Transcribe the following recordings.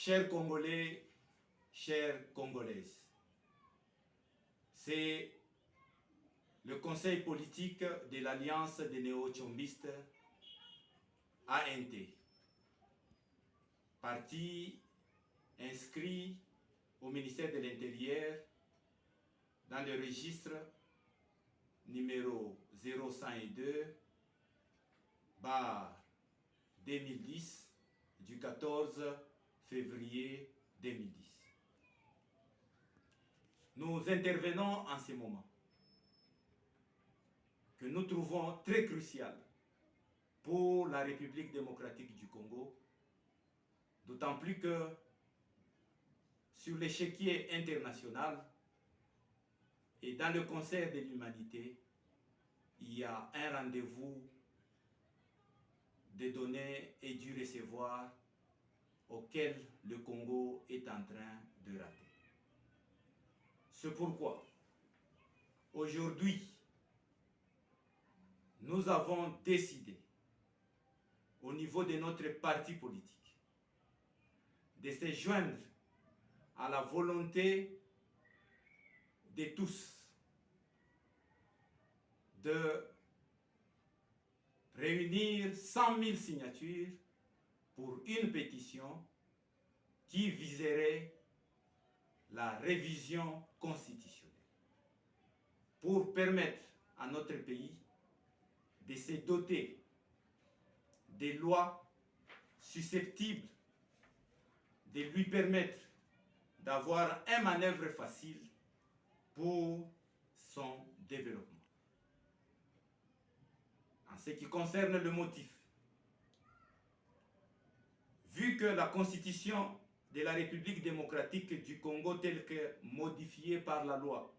Chers Congolais, chères Congolaises, c'est le conseil politique de l'Alliance des néo-tchombistes ANT, parti inscrit au ministère de l'Intérieur dans le registre numéro 0102 2010 du 14 février 2010. Nous intervenons en ce moment que nous trouvons très crucial pour la République démocratique du Congo, d'autant plus que sur l'échiquier international et dans le concert de l'humanité, il y a un rendez-vous de donner et du recevoir auquel le Congo est en train de rater. C'est pourquoi aujourd'hui, nous avons décidé au niveau de notre parti politique de se joindre à la volonté de tous de réunir 100 000 signatures pour une pétition qui viserait la révision constitutionnelle pour permettre à notre pays de se doter des lois susceptibles de lui permettre d'avoir un manœuvre facile pour son développement. En ce qui concerne le motif, vu que la Constitution de la République démocratique du Congo, telle que modifiée par la loi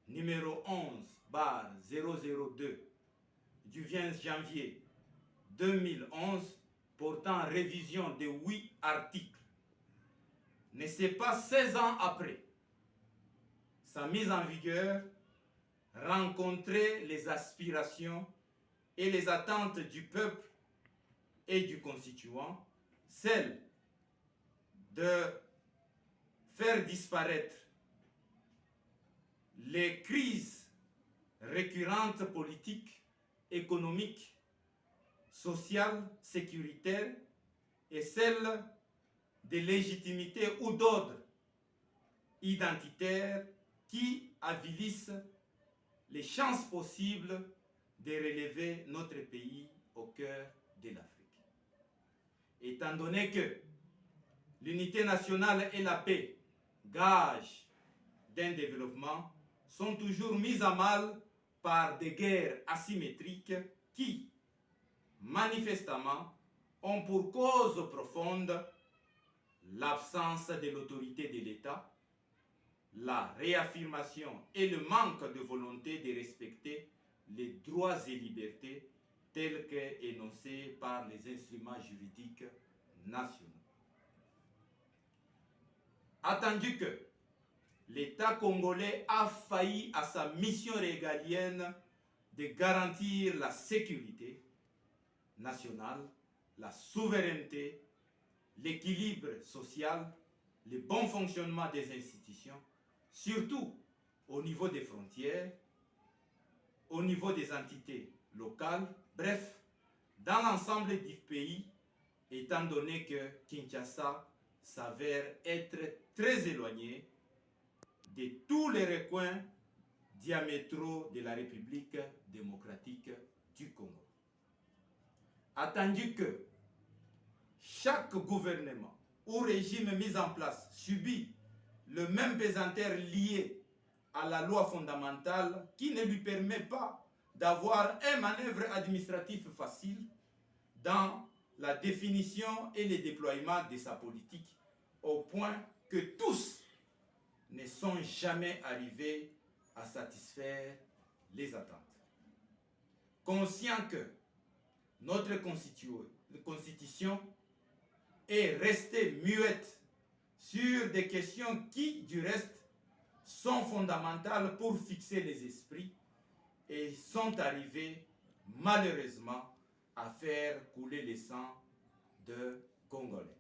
numéro 11/002 du 20 janvier 2011, portant révision de 8 articles, ne s'est pas 16 ans après sa mise en vigueur rencontrer les aspirations et les attentes du peuple et du constituant, celle de faire disparaître les crises récurrentes politiques, économiques, sociales, sécuritaires et celle de légitimité ou d'ordre identitaire qui avilissent les chances possibles de relever notre pays au cœur de l'Afrique. Étant donné que l'unité nationale et la paix, gage d'un développement, sont toujours mises à mal par des guerres asymétriques qui, manifestement, ont pour cause profonde l'absence de l'autorité de l'État, la réaffirmation et le manque de volonté de respecter les droits et libertés tels qu'énoncés par les instruments juridiques nationaux. Attendu que l'État congolais a failli à sa mission régalienne de garantir la sécurité nationale, la souveraineté, l'équilibre social, le bon fonctionnement des institutions, surtout au niveau des frontières, au niveau des entités locales, bref, dans l'ensemble du pays, étant donné que Kinshasa s'avère être très éloigné de tous les recoins diamétraux de la République démocratique du Congo. Attendu que chaque gouvernement ou régime mis en place subit le même pesanteur lié à la loi fondamentale qui ne lui permet pas d'avoir un manœuvre administratif facile dans la définition et le déploiement de sa politique, au point que tous ne sont jamais arrivés à satisfaire les attentes. Conscient que notre constitution est restée muette sur des questions qui, du reste, sont fondamentales pour fixer les esprits et sont arrivées, malheureusement, à faire couler le sang de Congolais.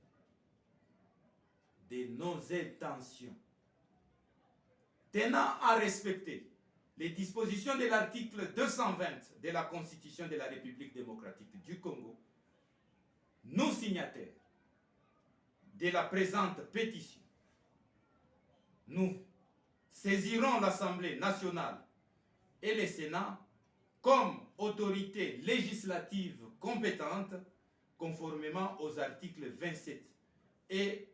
de nos intentions. Tenant à respecter les dispositions de l'article 220 de la Constitution de la République démocratique du Congo, nous signataires de la présente pétition, nous saisirons l'Assemblée nationale et le Sénat comme autorité législative compétente conformément aux articles 27 et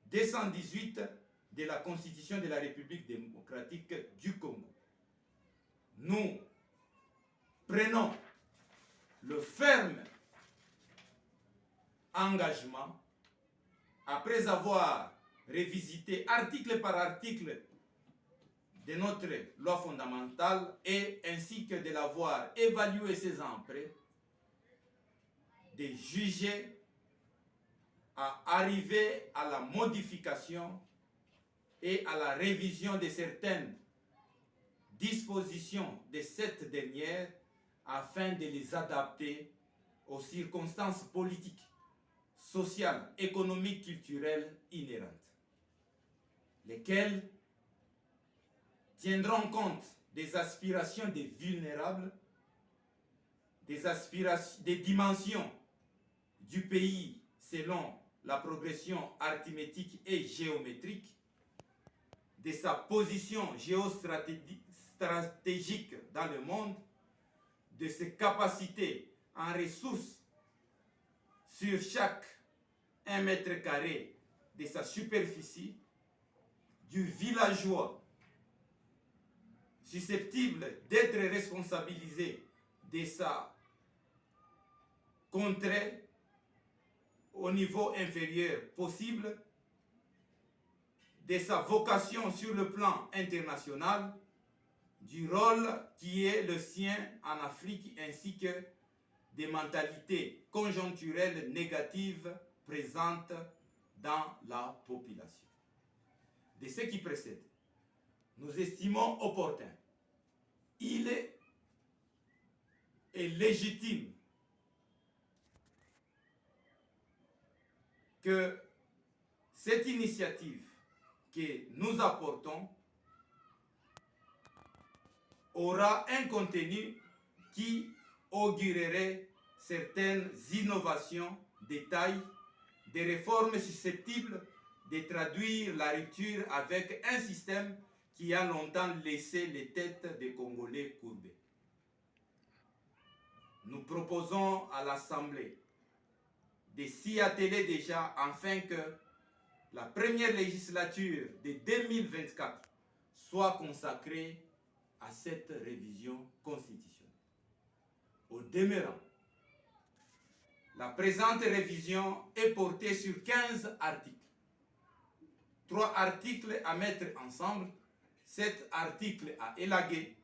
218 de la Constitution de la République démocratique du Congo. Nous prenons le ferme engagement, après avoir révisité article par article de notre loi fondamentale et ainsi que de l'avoir évalué 16 ans après, de juger à arriver à la modification et à la révision de certaines dispositions de cette dernière afin de les adapter aux circonstances politiques, sociales, économiques, culturelles inhérentes, lesquelles tiendront compte des aspirations des vulnérables, des dimensions du pays selon la progression arithmétique et géométrique, de sa position géostratégique dans le monde, de ses capacités en ressources sur chaque 1 mètre carré de sa superficie, du villageois susceptible d'être responsabilisé de sa contrée au niveau inférieur possible, de sa vocation sur le plan international, du rôle qui est le sien en Afrique ainsi que des mentalités conjoncturelles négatives présentes dans la population. De ce qui précède, nous estimons opportun, il est légitime que cette initiative que nous apportons aura un contenu qui augurerait certaines innovations, des tailles, des réformes susceptibles de traduire la rupture avec un système qui a longtemps laissé les têtes des Congolais courbées. Nous proposons à l'Assemblée de s'y atteler déjà afin que la première législature de 2024 soit consacrée à cette révision constitutionnelle. Au demeurant, la présente révision est portée sur 15 articles. 3 articles à mettre ensemble, 7 articles à élaguer,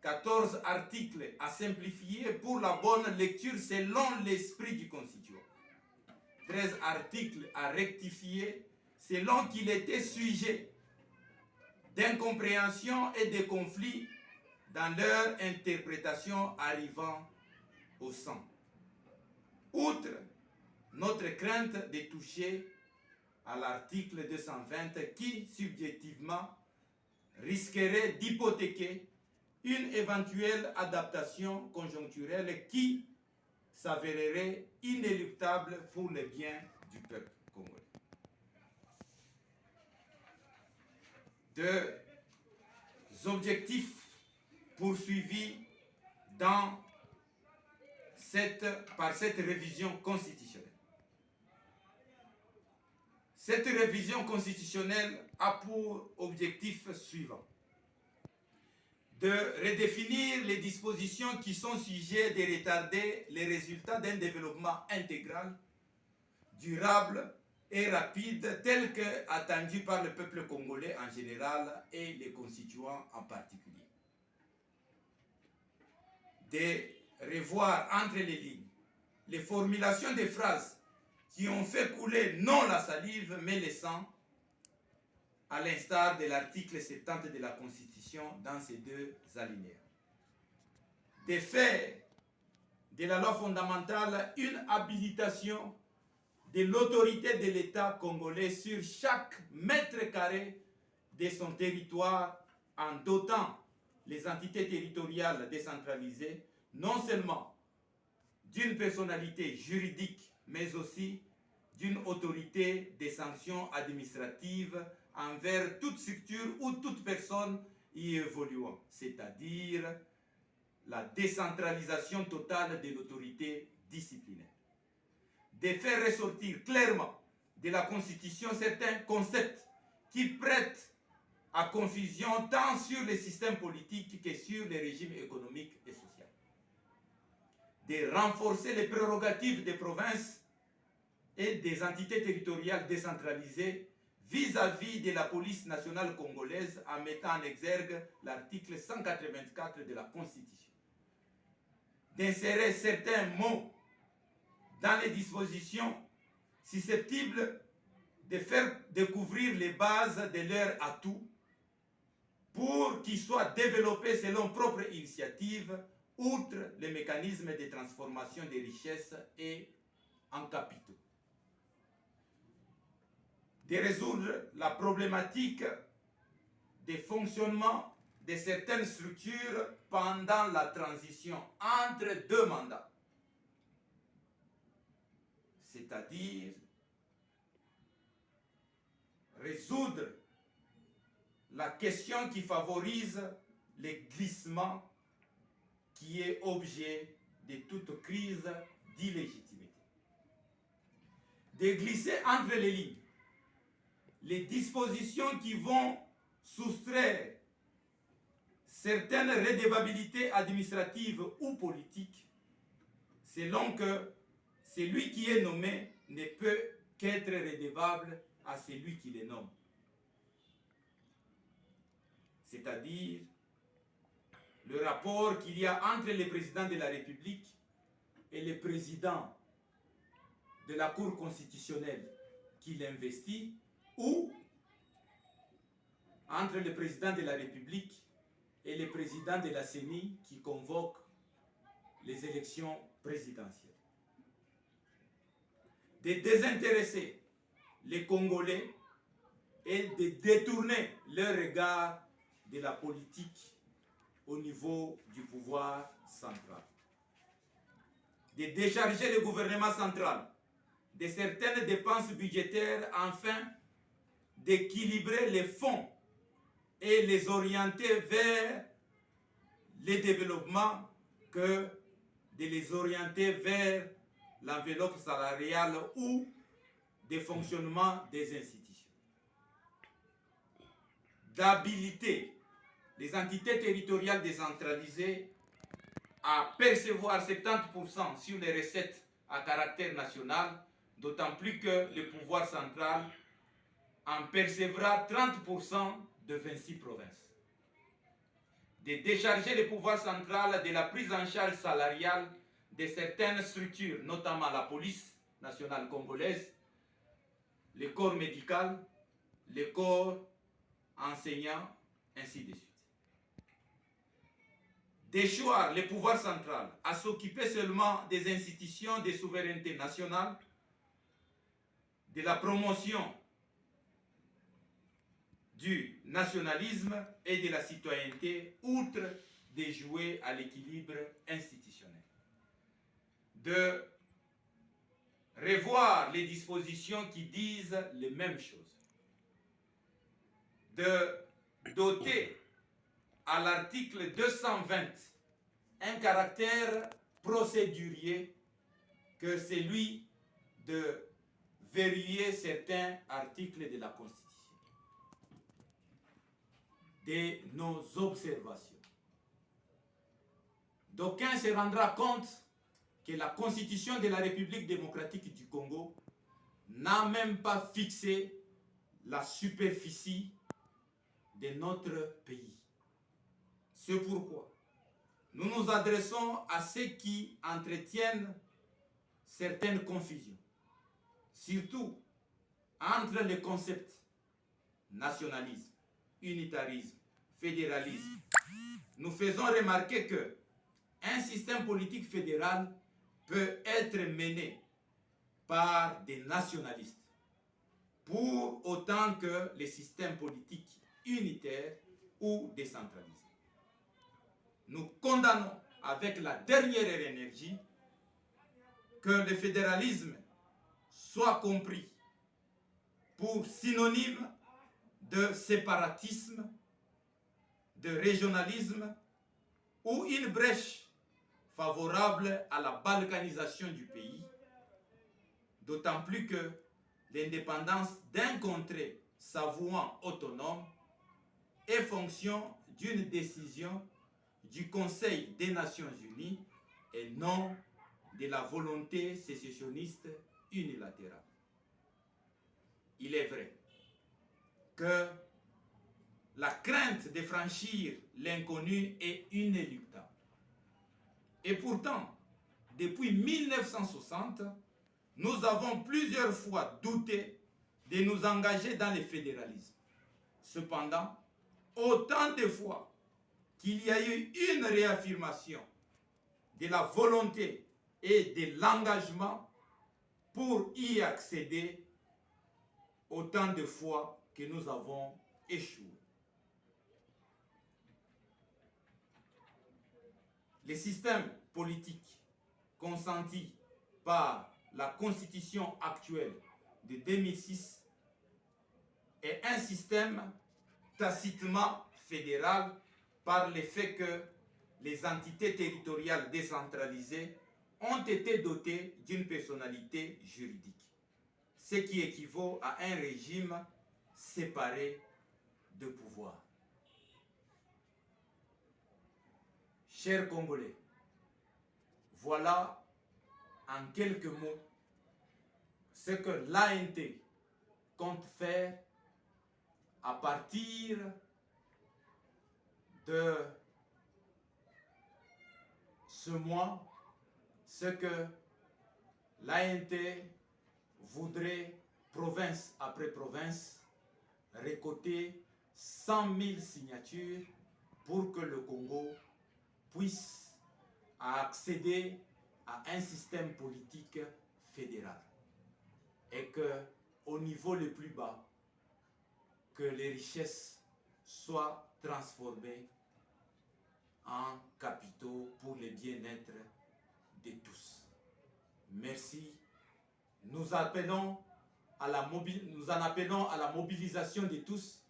14 articles à simplifier pour la bonne lecture selon l'esprit du constituant, 13 articles à rectifier selon qu'il était sujet d'incompréhension et de conflits dans leur interprétation arrivant au sang. Outre notre crainte de toucher à l'article 220 qui, subjectivement, risquerait d'hypothéquer une éventuelle adaptation conjoncturelle qui s'avérerait inéluctable pour le bien du peuple congolais. Deux objectifs poursuivis par cette révision constitutionnelle. Cette révision constitutionnelle a pour objectif suivant: de redéfinir les dispositions qui sont sujets de retarder les résultats d'un développement intégral, durable et rapide tel que attendu par le peuple congolais en général et les constituants en particulier. De revoir entre les lignes les formulations des phrases qui ont fait couler non la salive mais le sang, à l'instar de l'article 70 de la Constitution dans ces 2 alinéas. De faire de la loi fondamentale une habilitation de l'autorité de l'État congolais sur chaque mètre carré de son territoire en dotant les entités territoriales décentralisées non seulement d'une personnalité juridique, mais aussi d'une autorité des sanctions administratives envers toute structure ou toute personne y évoluant, c'est-à-dire la décentralisation totale de l'autorité disciplinaire. De faire ressortir clairement de la Constitution certains concepts qui prêtent à confusion tant sur les systèmes politiques que sur les régimes économiques et sociaux. De renforcer les prérogatives des provinces et des entités territoriales décentralisées vis-à-vis de la police nationale congolaise en mettant en exergue l'article 184 de la Constitution. D'insérer certains mots dans les dispositions susceptibles de faire découvrir les bases de leurs atouts pour qu'ils soient développés selon propre initiative, outre les mécanismes de transformation des richesses et en capitaux. De résoudre la problématique des fonctionnements de certaines structures pendant la transition entre deux mandats, c'est-à-dire résoudre la question qui favorise les glissements qui est objet de toute crise d'illégitimité. De glisser entre les lignes les dispositions qui vont soustraire certaines redevabilités administratives ou politiques, selon que celui qui est nommé ne peut qu'être redevable à celui qui les nomme. C'est-à-dire le rapport qu'il y a entre le président de la République et le président de la Cour constitutionnelle qui l'investit, ou entre le président de la République et le président de la CENI qui convoque les élections présidentielles. De désintéresser les Congolais et de détourner leur regard de la politique au niveau du pouvoir central. De décharger le gouvernement central de certaines dépenses budgétaires afin d'équilibrer les fonds et les orienter vers les développements que de les orienter vers l'enveloppe salariale ou des fonctionnements des institutions. D'habiliter les entités territoriales décentralisées à percevoir 70% sur les recettes à caractère national, d'autant plus que le pouvoir central en percevra 30% de 26 provinces. De décharger le pouvoir central de la prise en charge salariale de certaines structures, notamment la police nationale congolaise, le corps médical, le corps enseignant, ainsi de suite. D'échoir le pouvoir central à s'occuper seulement des institutions de souveraineté nationale, de la promotion du nationalisme et de la citoyenneté, outre de jouer à l'équilibre institutionnel. De revoir les dispositions qui disent les mêmes choses. De doter à l'article 220 un caractère procédurier que celui de verrouiller certains articles de la Constitution. De nos observations. D'aucuns se rendra compte que la Constitution de la République démocratique du Congo n'a même pas fixé la superficie de notre pays. C'est pourquoi nous nous adressons à ceux qui entretiennent certaines confusions, surtout entre les concepts nationalisme, unitarisme, fédéralisme. Nous faisons remarquer que un système politique fédéral peut être mené par des nationalistes, pour autant que les systèmes politiques unitaires ou décentralisés. Nous condamnons avec la dernière énergie que le fédéralisme soit compris pour synonyme de séparatisme, de régionalisme ou une brèche favorable à la balkanisation du pays, d'autant plus que l'indépendance d'un contrée s'avouant autonome est fonction d'une décision du Conseil des Nations Unies et non de la volonté sécessionniste unilatérale. Il est vrai que la crainte de franchir l'inconnu est inéluctable. Et pourtant, depuis 1960, nous avons plusieurs fois douté de nous engager dans le fédéralisme. Cependant, autant de fois qu'il y a eu une réaffirmation de la volonté et de l'engagement pour y accéder, autant de fois que nous avons échoué. Le système politique consenti par la constitution actuelle de 2006 est un système tacitement fédéral par le fait que les entités territoriales décentralisées ont été dotées d'une personnalité juridique, ce qui équivaut à un régime séparé de pouvoir. Chers Congolais, voilà en quelques mots ce que l'ANT compte faire à partir de ce mois, ce que l'ANT voudrait, province après province, récolter 100 000 signatures pour que le Congo puisse accéder à un système politique fédéral et que, au niveau le plus bas, que les richesses soient transformées en capitaux pour le bien-être de tous. Merci. Nous en appelons à la mobilisation de tous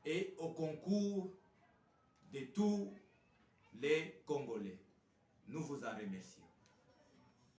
et au concours de tous les Congolais. Nous vous en remercions.